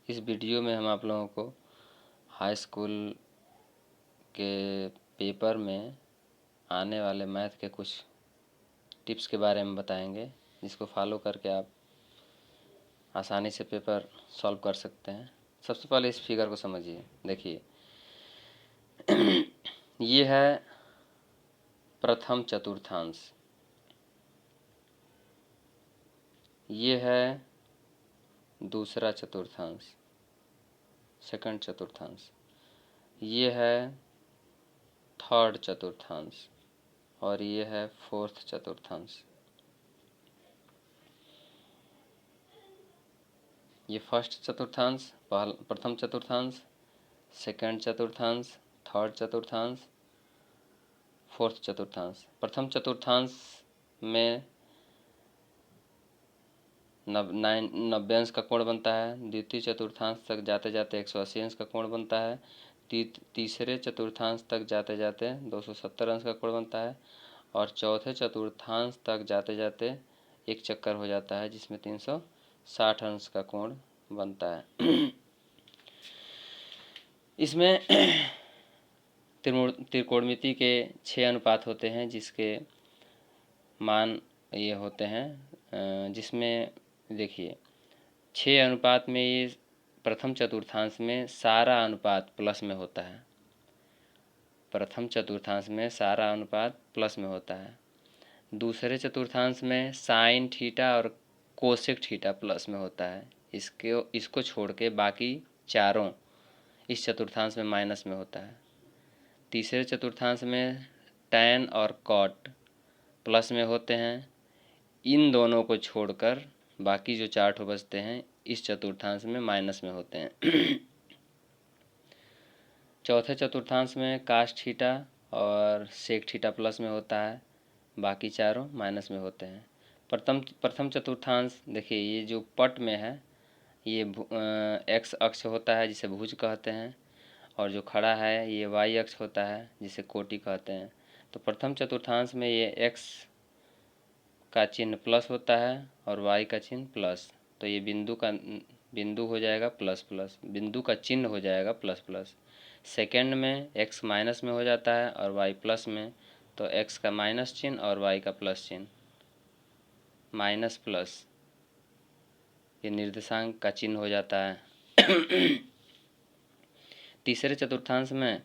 इस वीडियो में हम आप लोगों को हाई स्कूल के पेपर में आने वाले मैथ के कुछ टिप्स के बारे में बताएंगे, जिसको फॉलो करके आप आसानी से पेपर सॉल्व कर सकते हैं। सबसे पहले इस फिगर को समझिए। देखिए, ये है प्रथम चतुर्थांश, ये है दूसरा चतुर्थांश, सेकंड चतुर्थांश, ये है थर्ड चतुर्थांश और ये है फोर्थ चतुर्थांश। ये फर्स्ट चतुर्थांश, प्रथम चतुर्थांश, सेकंड चतुर्थांश, थर्ड चतुर्थांश, फोर्थ चतुर्थांश। प्रथम चतुर्थांश में 90 अंश का कोण बनता है। द्वितीय चतुर्थांश तक जाते जाते 180 अंश का कोण बनता है। तीसरे चतुर्थांश तक जाते जाते 270 अंश का कोण बनता है और चौथे चतुर्थांश तक जाते जाते एक चक्कर हो जाता है, जिसमें 360 अंश का कोण बनता है। इसमें त्रिकोणमिति के 6 अनुपात होते हैं, जिसके मान ये होते हैं, जिसमें देखिए 6 अनुपात में ये प्रथम चतुर्थांश में सारा अनुपात प्लस में होता है। प्रथम चतुर्थांश में सारा अनुपात प्लस में होता है। दूसरे चतुर्थांश में साइन थीटा और कोसेक थीटा प्लस में होता है। इसको छोड़ के बाकी चारों इस चतुर्थांश में माइनस में होता है। तीसरे चतुर्थांश में टैन और कॉट प्लस में होते हैं। इन दोनों को छोड़कर बाकी जो 4 ठो बचते हैं इस चतुर्थांश में माइनस में होते हैं। चौथे चतुर्थांश में कास थीटा और सेक थीटा प्लस में होता है, बाकी चारों माइनस में होते हैं। प्रथम चतुर्थांश देखिए, ये जो पट में है ये एक्स अक्ष होता है, जिसे भुज कहते हैं, और जो खड़ा है ये वाई अक्ष होता है, जिसे कोटि कहते हैं। तो प्रथम चतुर्थांश में ये एक्स का चिन्ह प्लस होता है और वाई का चिन्ह प्लस, तो ये बिंदु हो जाएगा प्लस प्लस, बिंदु का चिन्ह हो जाएगा प्लस प्लस। सेकेंड में एक्स माइनस में हो जाता है और वाई प्लस में, तो एक्स का माइनस चिन्ह और वाई का प्लस चिन्ह, माइनस प्लस ये निर्देशांक का चिन्ह हो जाता है। तीसरे चतुर्थांश में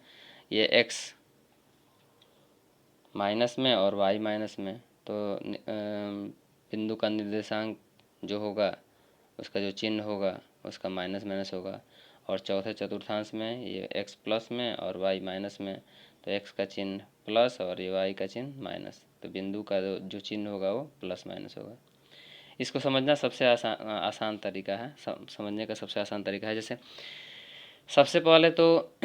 ये एक्स माइनस में और वाई माइनस में, तो बिंदु का निर्देशांक जो होगा उसका जो चिन्ह होगा उसका माइनस माइनस होगा। और चौथे चतुर्थांश में ये एक्स प्लस में और वाई माइनस में, तो एक्स का चिन्ह प्लस और ये वाई का चिन्ह माइनस, तो बिंदु का जो चिन्ह होगा वो प्लस माइनस होगा। इसको समझना सबसे आसान तरीका है, समझने का सबसे आसान तरीका है। जैसे सबसे पहले तो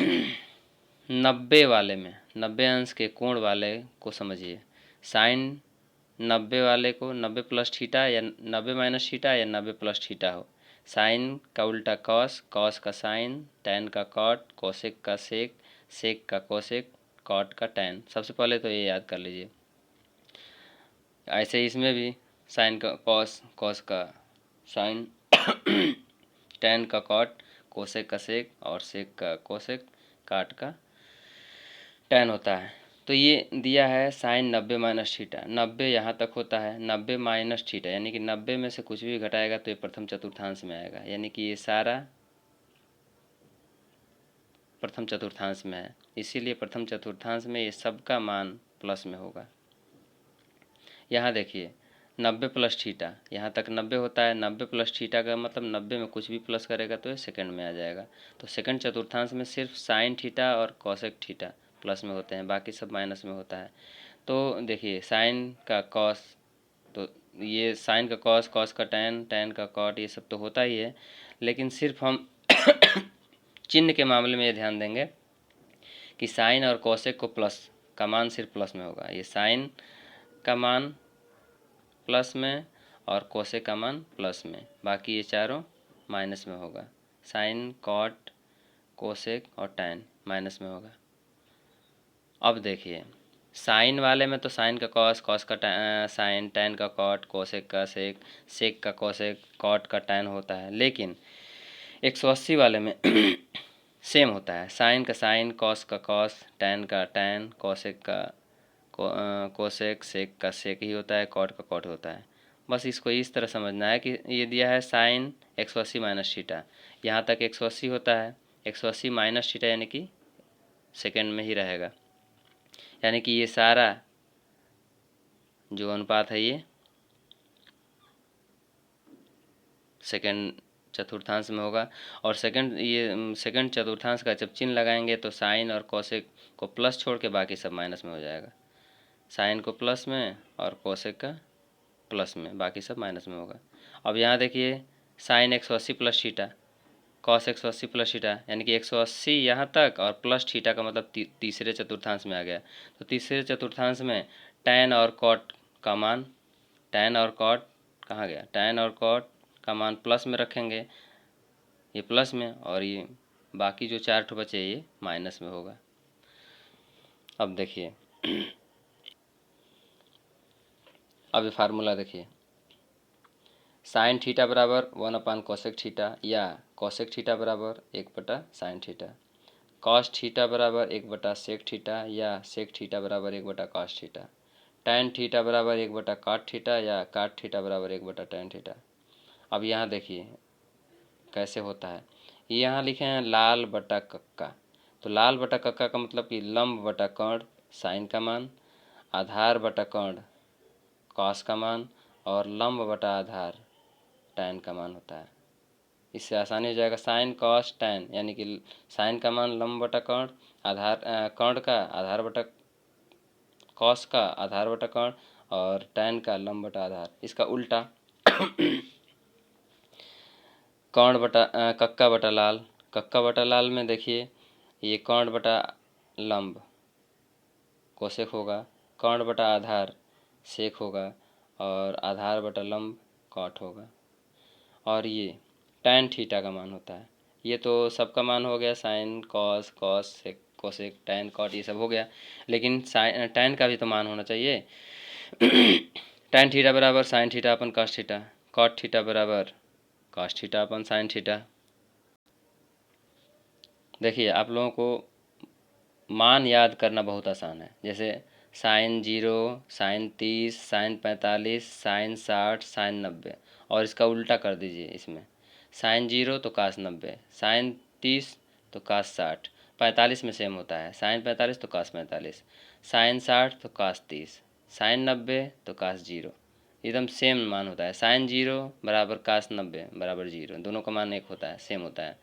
90 वाले में 90 अंश के कोण वाले को समझिए। साइन 90 वाले को 90 प्लस थीटा या 90 माइनस थीटा या 90 प्लस थीटा हो। साइन का उल्टा कॉस, कॉस का साइन, टैन का कॉट, कोसेक का सेक, सेक का कोसेक, कॉट का टैन। सबसे पहले तो ये याद कर लीजिए। ऐसे इसमें भी साइन का कॉस, कॉस का साइन, टैन का कॉट, कोसेक का सेक और सेक का कोसेक, काट का टैन होता है। तो ये दिया है साइन 90 माइनस थीटा, 90 यहाँ तक होता है, 90 माइनस थीटा यानी कि 90 में से कुछ भी घटाएगा तो ये प्रथम चतुर्थांश में आएगा, यानी कि ये सारा प्रथम चतुर्थांश में है। इसीलिए प्रथम चतुर्थांश में ये सबका मान प्लस में होगा। यहाँ देखिए 90 प्लस थीटा, यहाँ तक 90 होता है, 90 प्लस थीटा का मतलब 90 में कुछ भी प्लस करेगा तो ये सेकंड में आ जाएगा। तो सेकंड चतुर्थांश में सिर्फ साइन थीटा और कोसेक थीटा प्लस में होते हैं, बाकी सब माइनस में होता है। तो देखिए साइन का कॉस, तो ये साइन का कॉस, कॉस का टैन, टैन का कॉट, ये सब तो होता ही है, लेकिन सिर्फ हम चिन्ह के मामले में ये ध्यान देंगे कि साइन और कोसेक को प्लस का मान सिर्फ प्लस में होगा। ये साइन का मान प्लस में और कोसेक का मान प्लस में, बाकी ये चारों माइनस में होगा। साइन, कॉट, कोसेक और टैन माइनस में होगा। अब देखिए साइन वाले में तो साइन का कॉस, कॉस का साइन, टैन का कॉट, कोसेक का सेक, सेक का कोसेक, कॉट का टैन होता है। लेकिन 180 वाले में सेम होता है, साइन का साइन, कॉस का कॉस, टैन का टैन, कोसेक का कोसेक, सेक का सेक ही होता है, कॉट का कॉट होता है। बस इसको इस तरह समझना है कि ये दिया है साइन 180 माइनस थीटा, यहाँ तक 180 होता है, 180 माइनस थीटा यानी कि सेकेंड में ही रहेगा, यानी कि ये सारा जो अनुपात है ये सेकेंड चतुर्थांश में होगा। और सेकेंड चतुर्थांश का जब चिन्ह लगाएंगे तो साइन और कोसेक को प्लस छोड़ के बाकी सब माइनस में हो जाएगा, साइन को प्लस में और कोसेक का प्लस में, बाकी सब माइनस में होगा। अब यहाँ देखिए sine 180 plus theta, cos 180 plus theta, यानी कि 180 यहाँ तक और प्लस थीटा का मतलब तीसरे चतुर्थांश में आ गया। तो तीसरे चतुर्थांश में टैन और कॉट का मान, टैन और कॉट कहाँ गया, टैन और कॉट का मान प्लस में रखेंगे, ये प्लस में, और ये बाकी जो 4 ठो बचे ये माइनस में होगा। अब देखिए अब ये फार्मूला देखिए, साइन थीटा बराबर 1 कोसेक थीटा या कोसेक थीटा बराबर 1/साइन थीटा, कॉस थीटा बराबर 1/सेक थीटा या सेक थीटा बराबर 1/कॉस थीटा, टैन थीटा बराबर 1/काट थीटा या काट थीटा बराबर 1/टैन थीटा। अब यहाँ देखिए कैसे होता है, यहाँ लिखे हैं लाल बटा कक्का, तो लाल बटा कक्का का मतलब कि लंब बटा कर्ण साइन का मान, आधार बटा कर्ण कॉस का मान और लंब बटा आधार टैन का मान होता है। इससे आसानी हो जाएगा, साइन कॉस टैन, यानी कि साइन का मान लंब बटा कर्ण, आधार कर्ण का आधार बटा कॉस का आधार बटा कर्ण और टैन का लंब बटा आधार। इसका उल्टा कर्ण बटा कक्का बटा लाल, कक्का बटा लाल में देखिए ये कर्ण बटा लंब कोसेक होगा, कर्ण बटा आधार सेक होगा और आधार बटा लंब कॉट होगा। और ये टैन थीटा का मान होता है, ये तो सबका मान हो गया, sine cos, cos sec cosec tan cot ये सब हो गया, लेकिन साइन टैन का भी तो मान होना चाहिए। टैन थीटा बराबर साइन थीटा अपन कॉस थीटा, कॉट थीटा बराबर कॉस थीटा अपन साइन थीटा। देखिए आप लोगों को मान याद करना बहुत आसान है, जैसे sine 0, sine 30, sine 45, sine 60, sine 90, और इसका उल्टा कर दीजिए, इसमें साइन 0 तो कास 90, साइन 30 तो कास 60, 45 में सेम होता है, साइन 45 तो कास 45, साइन 60 तो कास 30, साइन 90 तो कास 0, एकदम सेम मान होता है। साइन 0 बराबर कास 90 बराबर 0, दोनों का मान एक होता है, सेम होता है।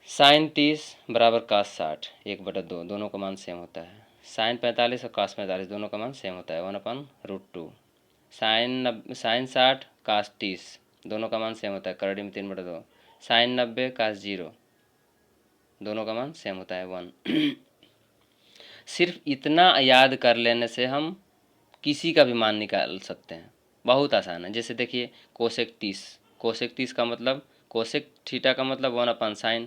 साइन 30 बराबर कास 60 1/2, दोनों का मान सेम होता है। साइन 45 और कास 45 दोनों का मान सेम होता है, 1/√2। साइन 60 कास 30 दोनों का मान सेम होता है, करड़ी में 3/2। साइन 90 कास 0 दोनों का मान सेम होता है, 1। सिर्फ इतना याद कर लेने से हम किसी का भी मान निकाल सकते हैं, बहुत आसान है। जैसे देखिए कोसेक 30, कोसेक 30 का मतलब, कोसेक थीटा का मतलब 1/साइन,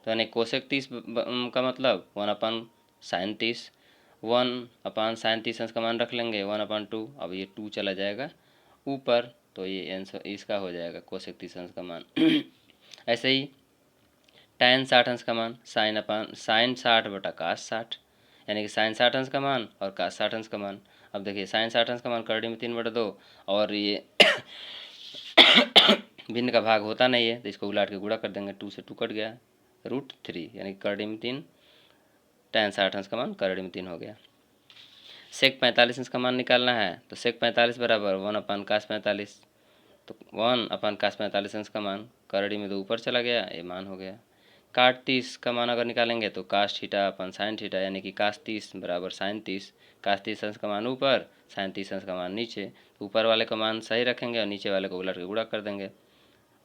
तो यानी कोसेक 30 का मतलब 1/साइन 30, 1/साइन 30 का मान रख लेंगे 1/2। अब ये 2 चला जाएगा ऊपर, तो ये आंसर इसका हो जाएगा कोसेक 30 का मान। ऐसे ही टैन 60 का मान साइन 60/कास 60, यानी कि साइन 60 का मान और कास 60 का मान। अब देखिए साइन 60 का मान करड़ी में 3/2, और ये भिन्न का भाग होता नहीं है तो इसको उलाट के गुणा कर देंगे, 2 से 2 कट गया, √3, यानी कि करड़ी में 3, टैन 60 का मान करड़ी में 3 हो गया। सेक 45 का मान निकालना है, तो सेक 45 बराबर 1/कास 45, तो 1/कास 45 का मान करड़ी में 2 ऊपर चला गया, ये मान हो गया। काट 30 का मान अगर निकालेंगे तो कास थीटा अपन साइन थीटा, यानी कि कास 30 बराबर साइन 30, कास 30 का मान ऊपर, साइन 30 का मान नीचे, ऊपर वाले का मान सही रखेंगे और नीचे वाले को उलट के गुणा कर देंगे,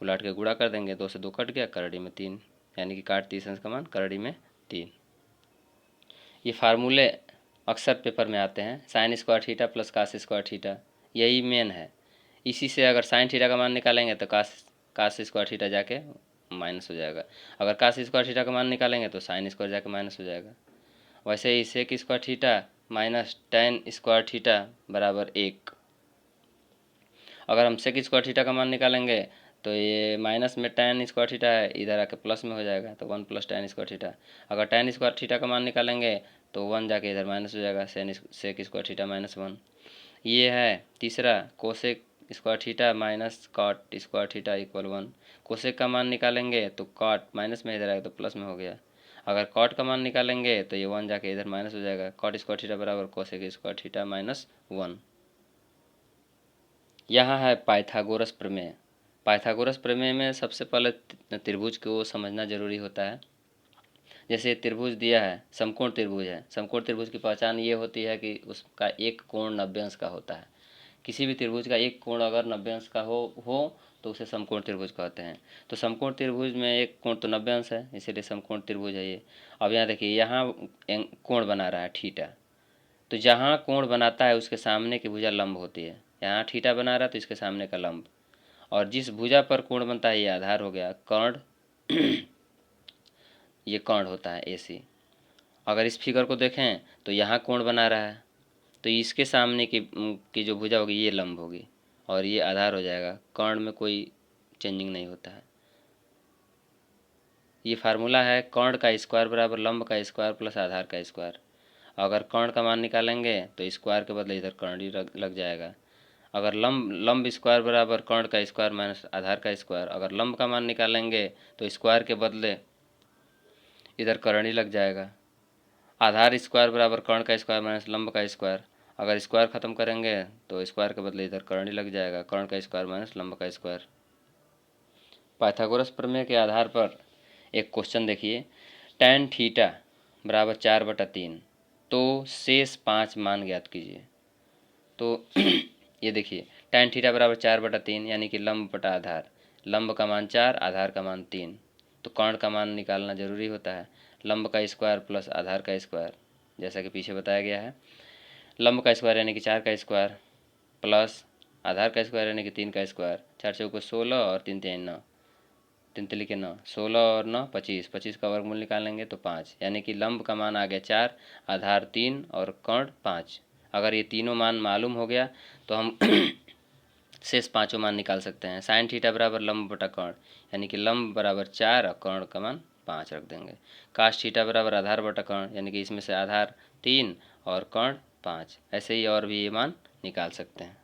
उलट के गुणा कर देंगे, 2 से 2 कट गया, करड़ी में 3, यानी कि काट 30 का मान करड़ी में 3। ये फार्मूले अक्सर पेपर में आते हैं, sine square theta plus cos square theta, यही मेन है। इसी से अगर साइन थीटा का मान निकालेंगे तो कास स्क्वायर थीटा जाके माइनस हो जाएगा, अगर कास स्क्वायर थीटा का मान निकालेंगे तो साइन स्क्वायर जाके माइनस हो जाएगा। वैसे ही sec square theta minus tan square theta बराबर 1, अगर हम सेक स्क्वायर थीटा का मान निकालेंगे तो ये माइनस में tan स्क्वायर थीटा है, इधर आके प्लस में हो जाएगा, तो 1 + tan स्क्वायर थीटा। अगर tan स्क्वायर थीटा का मान निकालेंगे तो 1 जाके इधर माइनस हो जाएगा, सेक स्क्वायर थीटा -1। ये है तीसरा, cosec square theta minus cot square theta equal 1। Cosec का मान निकालेंगे तो कॉट माइनस में इधर आएगा तो प्लस में हो गया। अगर कॉट का मान निकालेंगे तो ये 1 जाके इधर माइनस हो जाएगा, कॉट स्क्वायर थीटा बराबर कोसेक स्क्वायर थीटा -1। यहाँ है पाइथागोरस प्रमेय। पाइथागोरस प्रमेय में सबसे पहले त्रिभुज को समझना जरूरी होता है। जैसे त्रिभुज दिया है, समकोण त्रिभुज है, समकोण त्रिभुज की पहचान ये होती है कि उसका एक कोण 90 अंश का होता है। किसी भी त्रिभुज का एक कोण अगर 90 अंश का हो तो उसे समकोण त्रिभुज कहते हैं। तो समकोण त्रिभुज में एक कोण तो 90 अंश है, इसीलिए समकोण त्रिभुज है ये। अब यहाँ देखिए, यहाँ कोण बना रहा है थीटा, तो जहाँ कोण बनाता है उसके सामने की भुजा लंब होती है। यहाँ थीटा बना रहा है तो इसके सामने का लंब, और जिस भुजा पर कोण बनता है ये आधार हो गया, कर्ण ये कर्ण होता है AC। अगर इस फिगर को देखें तो यहाँ कोण बना रहा है, तो इसके सामने की जो भुजा होगी ये लंब होगी, और ये आधार हो जाएगा। कर्ण में कोई चेंजिंग नहीं होता है। ये फार्मूला है, कर्ण का स्क्वायर बराबर लंब का स्क्वायर प्लस आधार का स्क्वायर। अगर कर्ण का मान निकालेंगे तो स्क्वायर के बदले इधर कर्ण ही लग जाएगा। अगर लंब स्क्वायर बराबर कर्ण का स्क्वायर माइनस आधार का स्क्वायर, अगर लंब का मान निकालेंगे तो स्क्वायर के बदले इधर कर्ण ही लग जाएगा। आधार स्क्वायर बराबर कर्ण का स्क्वायर माइनस लंब का स्क्वायर, अगर स्क्वायर खत्म करेंगे तो स्क्वायर के बदले इधर कर्ण ही लग जाएगा, कर्ण का स्क्वायर माइनस लंब का स्क्वायर। पाइथागोरस प्रमेय के आधार पर एक क्वेश्चन देखिए, tan थीटा बराबर 4/3, तो शेष 5 मान ज्ञात कीजिए। तो ये देखिए, tan थीटा बराबर 4/3 यानी कि लंब बटा आधार, लंब का मान 4, आधार का मान 3, तो कर्ण का मान निकालना जरूरी होता है। लंब का स्क्वायर प्लस आधार का स्क्वायर, जैसा कि पीछे बताया गया है। लंब का स्क्वायर यानी कि 4 का स्क्वायर प्लस आधार का स्क्वायर यानी कि 3 का स्क्वायर। 4 चौको 16 और 3 3 9, 3 3 के 9, 16 और 9 25, 25 का वर्गमूल निकालेंगे तो 5, यानी कि लंब का मान आ गया 4, आधार 3 और कर्ण 5। अगर ये तीनों मान मालूम हो गया तो हम शेष पाँचों मान निकाल सकते हैं। साइन थीटा बराबर लंब बटा कर्ण, यानी कि लंब बराबर 4 और कर्ण का मान 5 रख देंगे। काश थीटा बराबर आधार बटा कर्ण, यानी कि इसमें से आधार 3 और कर्ण 5। ऐसे ही और भी ये मान निकाल सकते हैं।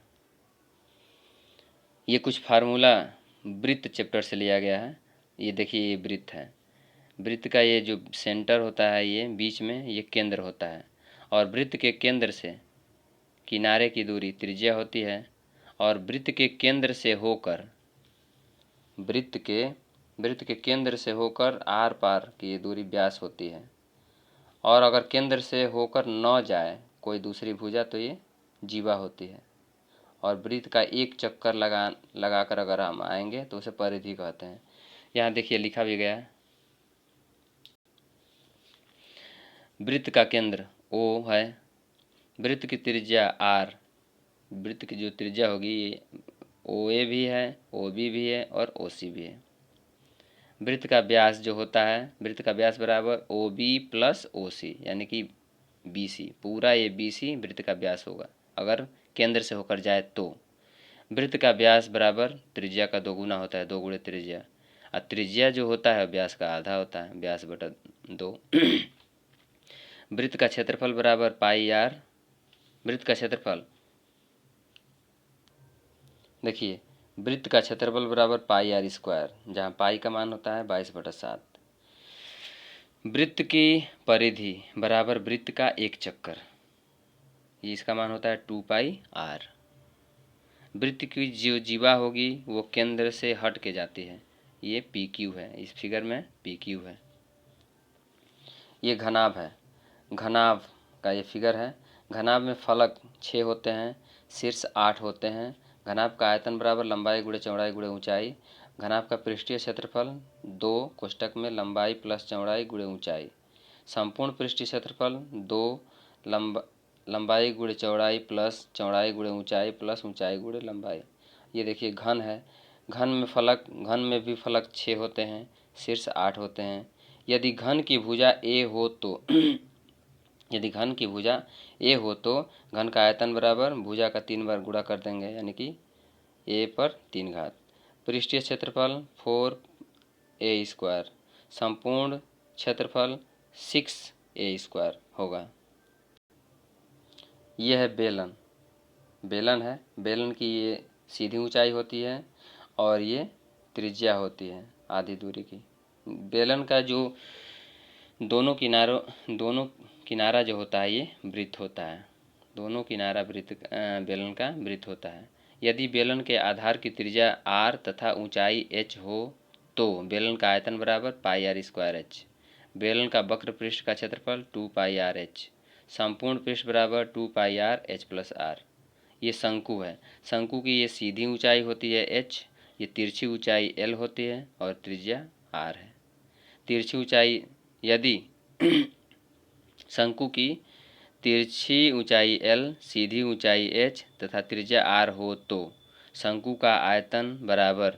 ये कुछ फार्मूला वृत्त चैप्टर से लिया गया है। ये देखिए, ये वृत्त है। वृत्त का ये जो सेंटर होता है, ये बीच में ये केंद्र होता है, और वृत्त के केंद्र से किनारे की दूरी त्रिज्या होती है, और वृत्त के केंद्र से होकर आर पार की ये दूरी व्यास होती है। और अगर केंद्र से होकर न जाए कोई दूसरी भुजा तो ये जीवा होती है। और वृत्त का एक चक्कर लगाकर अगर हम आएंगे तो उसे परिधि कहते हैं। यहाँ देखिए लिखा भी गया है, वृत्त का केंद्र O है, वृत्त की त्रिज्या R, वृत्त की जो त्रिज्या होगी ये OA भी है, OB भी है और OC भी है। वृत्त का व्यास जो होता है, वृत्त का व्यास बराबर OB प्लस OC, यानी कि BC, पूरा ये BC वृत्त का व्यास होगा अगर केंद्र से होकर जाए तो। वृत्त का व्यास बराबर त्रिज्या का 2 गुना होता है, 2 गुणे त्रिज्या, और त्रिज्या जो होता है व्यास का आधा होता है, व्यास बटा 2। वृत्त का क्षेत्रफल बराबर पाई r, वृत्त का क्षेत्रफल देखिए, वृत्त का क्षेत्रफल बराबर पाई r स्क्वायर, जहाँ पाई का मान होता है 22/7। वृत्त की परिधि बराबर वृत्त का एक चक्कर, ये इसका मान होता है 2πr। वृत्त की जो जीवा होगी वो केंद्र से हट के जाती है, ये PQ है, इस फिगर में PQ है। ये घनाभ है, घनाभ का ये फिगर है। घनाभ में फलक 6 होते हैं, शीर्ष 8 होते हैं। घनाभ का आयतन बराबर लंबाई गुणे चौड़ाई गुणे ऊंचाई। घनाभ का पृष्ठीय क्षेत्रफल 2 कोष्टक में लंबाई प्लस चौड़ाई गुणे ऊंचाई। संपूर्ण पृष्ठीय क्षेत्रफल 2 लंबाई गुणे चौड़ाई प्लस चौड़ाई गुणे ऊंचाई प्लस ऊंचाई गुणे लंबाई। ये देखिए घन है, घन में भी फलक 6 होते हैं, शीर्ष 8 होते हैं। यदि घन की भुजा A हो तो यदि घन की भुजा A हो तो घन का आयतन बराबर भुजा का 3 बार गुणा कर देंगे, यानी कि A पर 3 घात पृष्ठीय क्षेत्रफल 4a², संपूर्ण क्षेत्रफल 6a² होगा। यह है बेलन, बेलन है, बेलन की ये सीधी ऊंचाई होती है और ये त्रिज्या होती है आधी दूरी की। बेलन का जो दोनों किनारा जो होता है ये वृत्त होता है, दोनों किनारा बेलन का वृत्त होता है। यदि बेलन के आधार की त्रिज्या r तथा ऊंचाई h हो तो बेलन का आयतन बराबर πr²h। बेलन का वक्र पृष्ठ का क्षेत्रफल 2πrh। संपूर्ण पृष्ठ बराबर 2πrh+r। ये शंकु है, शंकु की ये सीधी ऊंचाई होती है h, ये तिरछी ऊंचाई l होती है और त्रिज्या r है। तिरछी ऊंचाई, यदि शंकु की तिरछी ऊंचाई l, सीधी ऊंचाई h तथा त्रिज्या r हो तो शंकु का आयतन बराबर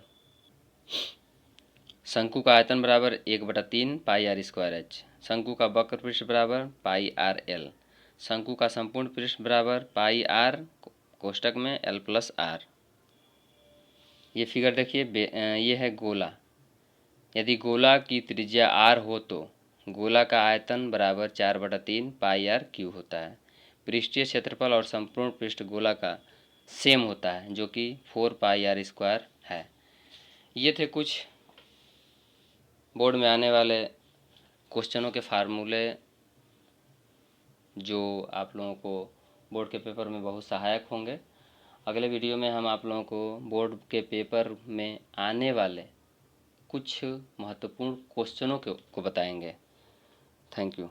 1/3 πr²h। शंकु का वक्र पृष्ठ बराबर πrl। शंकु का संपूर्ण पृष्ठ बराबर πr कोष्टक में l+r। ये फिगर देखिए, ये है गोला। यदि गोला की त्रिज्या r हो तो गोला का आयतन बराबर 4/3 πr³ होता है। पृष्ठीय क्षेत्रफल और संपूर्ण पृष्ठ गोला का सेम होता है जो कि 4πr² है। ये थे कुछ बोर्ड में आने वाले क्वेश्चनों के फार्मूले जो आप लोगों को बोर्ड के पेपर में बहुत सहायक होंगे। अगले वीडियो में हम आप लोगों को बोर्ड के पेपर में आने वाले कुछ महत्वपूर्ण क्वेश्चनों को बताएंगे। Thank you.